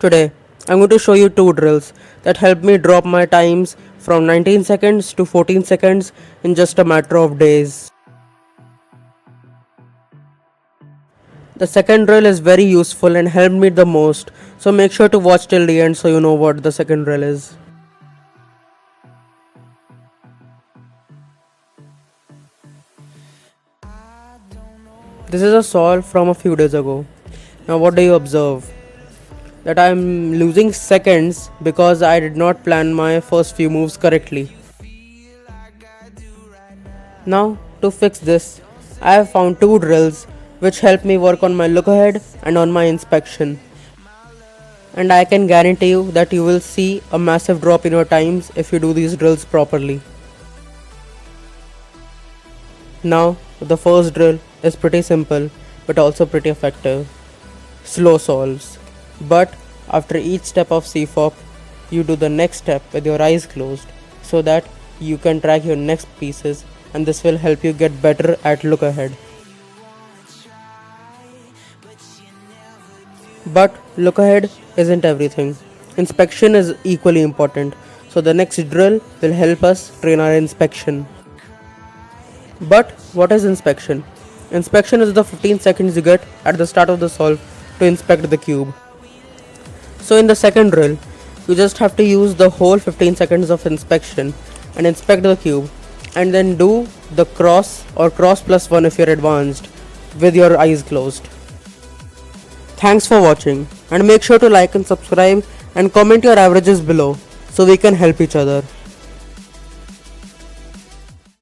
Today, I'm going to show you two drills that help me drop my times from 19 seconds to 14 seconds in just a matter of days. The second drill is very useful and helped me the most, so make sure to watch till the end so you know what the second drill is. This is a solve from a few days ago. Now what do you observe? That I am losing seconds because I did not plan my first few moves correctly. Now to fix this, I have found two drills which help me work on my look ahead and on my inspection. And I can guarantee you that you will see a massive drop in your times if you do these drills properly. Now the first drill is pretty simple but also pretty effective. Slow solves. But after each step of CFOP, you do the next step with your eyes closed so that you can track your next pieces, and this will help you get better at look ahead. But look ahead isn't everything. Inspection is equally important, so the next drill will help us train our inspection. But what is inspection? Inspection is the 15 seconds you get at the start of the solve to inspect the cube. So in the second drill, you just have to use the whole 15 seconds of inspection and inspect the cube, and then do the cross or cross plus 1 if you're advanced with your eyes closed. Thanks for watching, and make sure to like and subscribe and comment your averages below so we can help each other.